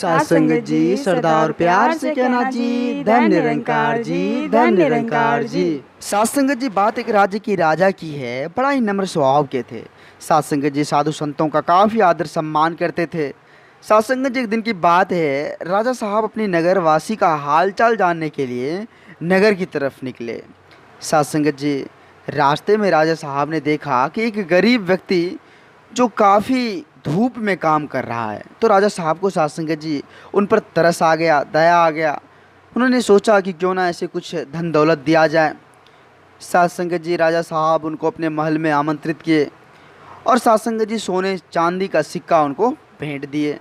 साथ संगत जी श्रद्धा और प्यार से कहना जी धन निरंकार जी, धन निरंकार जी। साथ संगत जी बात एक राज्य की राजा की है। बड़ा ही नम्र स्वभाव के थे साथ संगत जी। साधु संतों का काफ़ी आदर सम्मान करते थे। साथ संगत जी एक दिन की बात है, राजा साहब अपनी नगरवासी का हालचाल जानने के लिए नगर की तरफ निकले। साथ संगत जी रास्ते में राजा साहब ने देखा कि एक गरीब व्यक्ति जो काफ़ी धूप में काम कर रहा है, तो राजा साहब को साथ संगत जी उन पर तरस आ गया, दया आ गया। उन्होंने सोचा कि क्यों ना ऐसे कुछ धन दौलत दिया जाए। साथ संगत जी राजा साहब उनको अपने महल में आमंत्रित किए और साथ संगत जी सोने चांदी का सिक्का उनको भेंट दिए।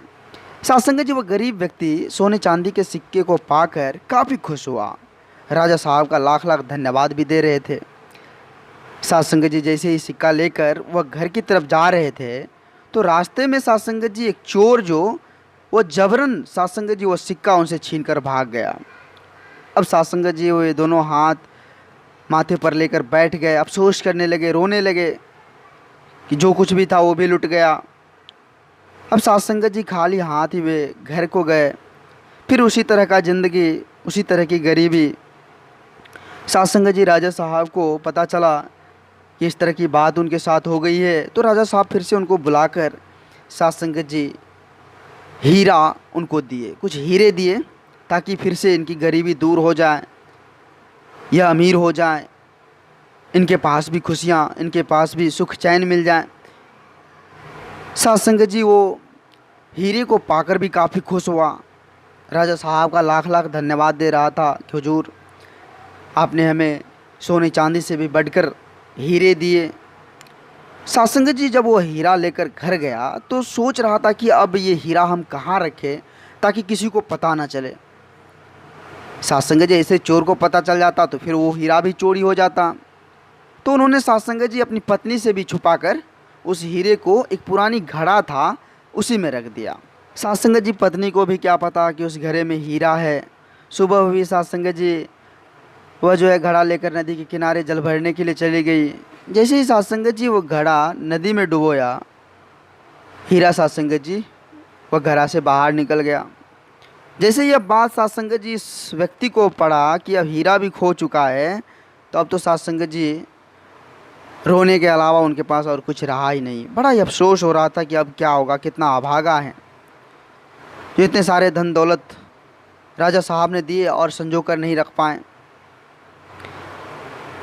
साथ संगत जी वह गरीब व्यक्ति सोने चांदी के सिक्के को पाकर काफ़ी खुश हुआ। राजा साहब का लाख लाख धन्यवाद भी दे रहे थे। साथ संगत जी जैसे ही सिक्का लेकर वह घर की तरफ जा रहे थे, तो रास्ते में साथ संगत जी एक चोर जो वो जबरन साथ संगत जी वो सिक्का उनसे छीन कर भाग गया। अब साथ संगत जी वो ये दोनों हाथ माथे पर लेकर बैठ गए, अफसोस करने लगे, रोने लगे कि जो कुछ भी था वो भी लुट गया। अब साथ संगत जी खाली हाथ ही वे घर को गए। फिर उसी तरह का ज़िंदगी, उसी तरह की गरीबी। साथ संगत जी राजा साहब को पता चला कि इस तरह की बात उनके साथ हो गई है, तो राजा साहब फिर से उनको बुलाकर साथ संगत जी हीरा उनको दिए, कुछ हीरे दिए, ताकि फिर से इनकी गरीबी दूर हो जाए, यह अमीर हो जाए, इनके पास भी खुशियाँ, इनके पास भी सुख चैन मिल जाए। साथ संगत जी वो हीरे को पाकर भी काफ़ी खुश हुआ। राजा साहब का लाख लाख धन्यवाद दे रहा था कि हुजूर आपने हमें सोने चांदी से भी बढ़कर हीरे दिए। साथ संगत जी जब वो हीरा लेकर घर गया तो सोच रहा था कि अब ये हीरा हम कहाँ रखें ताकि किसी को पता ना चले। साथ संगत जी ऐसे चोर को पता चल जाता तो फिर वो हीरा भी चोरी हो जाता। तो उन्होंने साथ संगत जी अपनी पत्नी से भी छुपाकर उस हीरे को एक पुरानी घड़ा था उसी में रख दिया। साथ संगत जी पत्नी को भी क्या पता कि उस घड़े में हीरा है। सुबह हुई, साथ संगत जी वह जो है घड़ा लेकर नदी के किनारे जल भरने के लिए चली गई। जैसे ही साथ संगत जी वो घड़ा नदी में डुबोया, हीरा साथ संगत जी वह घड़ा से बाहर निकल गया। जैसे यह बात साथ संगत जी इस व्यक्ति को पड़ा कि अब हीरा भी खो चुका है, तो अब तो साथ संगत जी रोने के अलावा उनके पास और कुछ रहा ही नहीं। बड़ा ही अफसोस हो रहा था कि अब क्या होगा, कितना अभागा है जो इतने सारे धन दौलत राजा साहब ने दिए और संजो कर नहीं रख पाए।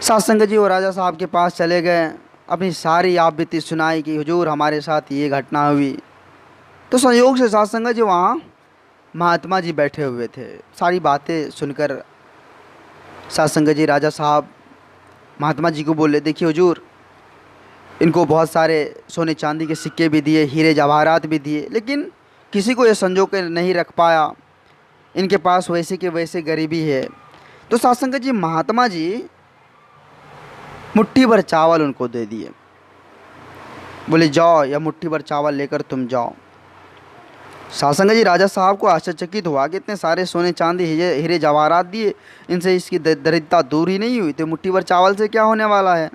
साथ संगत जी वो राजा साहब के पास चले गए, अपनी सारी आप बीती सुनाई कि हुजूर हमारे साथ ये घटना हुई। तो संयोग से साथ संगत जी वहाँ महात्मा जी बैठे हुए थे। सारी बातें सुनकर साथ संगत जी राजा साहब महात्मा जी को बोले, देखिए हुजूर इनको बहुत सारे सोने चांदी के सिक्के भी दिए, हीरे जवाहरात भी दिए, लेकिन किसी को ये संजो के नहीं रख पाया। इनके पास वैसे के वैसे गरीबी है। तो साथ संगत जी महात्मा जी मुट्ठी भर चावल उनको दे दिए, बोले जाओ या मुट्ठी भर चावल लेकर तुम जाओ। साथ संगत जी राजा साहब को आश्चर्यचकित हुआ कि इतने सारे सोने चांदी हीरे जवाहरात दिए, इनसे इसकी दरिद्रता दूर ही नहीं हुई, तो मुट्ठी भर चावल से क्या होने वाला है।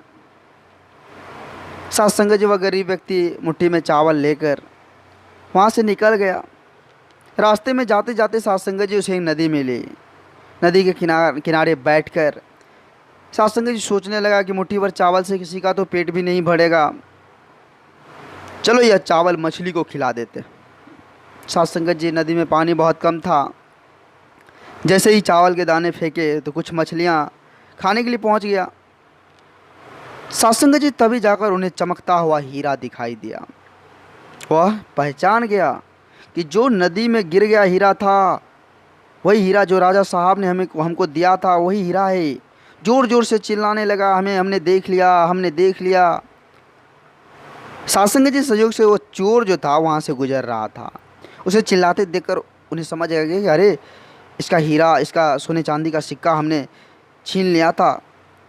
साथ संगत जी वह गरीब व्यक्ति मुट्ठी में चावल लेकर वहाँ से निकल गया। रास्ते में जाते जाते साथ संगत जी उसे एक नदी मिली। नदी के किनारे बैठकर साथ संगत जी सोचने लगा कि मुट्ठी भर चावल से किसी का तो पेट भी नहीं भरेगा, चलो यह चावल मछली को खिला देते। साथ संगत जी नदी में पानी बहुत कम था। जैसे ही चावल के दाने फेंके तो कुछ मछलियाँ खाने के लिए पहुंच गया। साथ संगत जी तभी जाकर उन्हें चमकता हुआ हीरा दिखाई दिया। वह पहचान गया कि जो नदी में गिर गया हीरा था, वही हीरा जो राजा साहब ने हमको दिया था, वही हीरा है। ज़ोर ज़ोर से चिल्लाने लगा, हमने देख लिया, हमने देख लिया। साथ संगत जी संयोग से वो चोर जो था वहाँ से गुजर रहा था। उसे चिल्लाते देखकर उन्हें समझ आ गया कि अरे इसका हीरा, इसका सोने चांदी का सिक्का हमने छीन लिया था,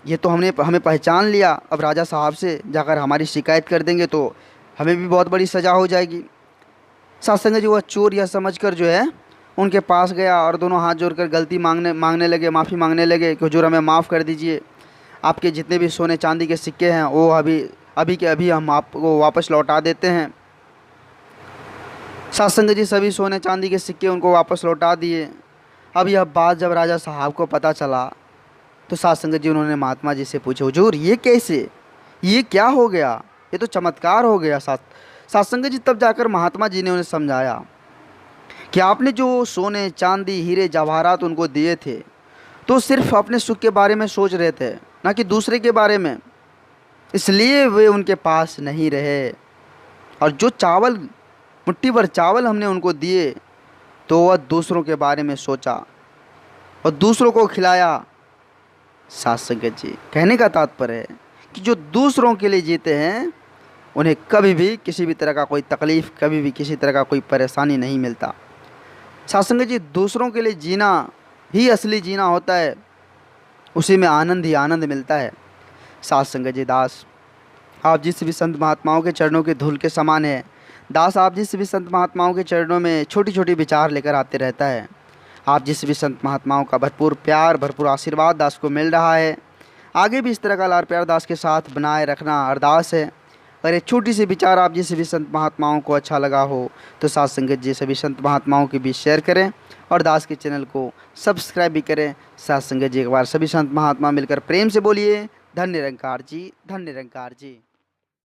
ये तो हमें पहचान लिया। अब राजा साहब से जाकर हमारी शिकायत कर देंगे तो हमें भी बहुत बड़ी सज़ा हो जाएगी। साथ संगत जी वह चोर यह समझकर जो है उनके पास गया और दोनों हाथ जोड़कर गलती मांगने लगे, माफ़ी मांगने लगे कि हुजूर हमें माफ़ कर दीजिए, आपके जितने भी सोने चांदी के सिक्के हैं वो अभी के अभी हम आपको वापस लौटा देते हैं। सात संगत जी सभी सोने चांदी के सिक्के उनको वापस लौटा दिए। अब यह बात जब राजा साहब को पता चला तो सात संगत जी उन्होंने महात्मा जी से पूछे, हुजूर ये कैसे, ये क्या हो गया, ये तो चमत्कार हो गया। सात संगत जी तब जाकर महात्मा जी ने उन्हें समझाया कि आपने जो सोने चांदी हीरे जवाहरात उनको दिए थे तो सिर्फ अपने सुख के बारे में सोच रहे थे, ना कि दूसरे के बारे में, इसलिए वे उनके पास नहीं रहे। और जो चावल, मुट्ठी भर चावल हमने उनको दिए तो वह दूसरों के बारे में सोचा और दूसरों को खिलाया। सात संगत जी कहने का तात्पर्य है कि जो दूसरों के लिए जीते हैं उन्हें कभी भी किसी भी तरह का कोई तकलीफ़, कभी भी किसी तरह का कोई परेशानी नहीं मिलता। सात संगत जी दूसरों के लिए जीना ही असली जीना होता है, उसी में आनंद ही आनंद मिलता है। सात संगत जी दास आप जिस भी संत महात्माओं के चरणों के धूल के समान है। दास आप जिस भी संत महात्माओं के चरणों में छोटी छोटी विचार लेकर आते रहता है। आप जिस भी संत महात्माओं का भरपूर प्यार, भरपूर आशीर्वाद दास को मिल रहा है, आगे भी इस तरह का लाड़ प्यार दास के साथ बनाए रखना अरदास है। अगर एक छोटी सी विचार आप जिस भी संत महात्माओं को अच्छा लगा हो तो सात संगत जी सभी संत महात्माओं के बीच शेयर करें और दास के चैनल को सब्सक्राइब भी करें। सात संगत जी एक बार सभी संत महात्मा मिलकर प्रेम से बोलिए, धन्य निरंकार जी, धन्य निरंकार जी।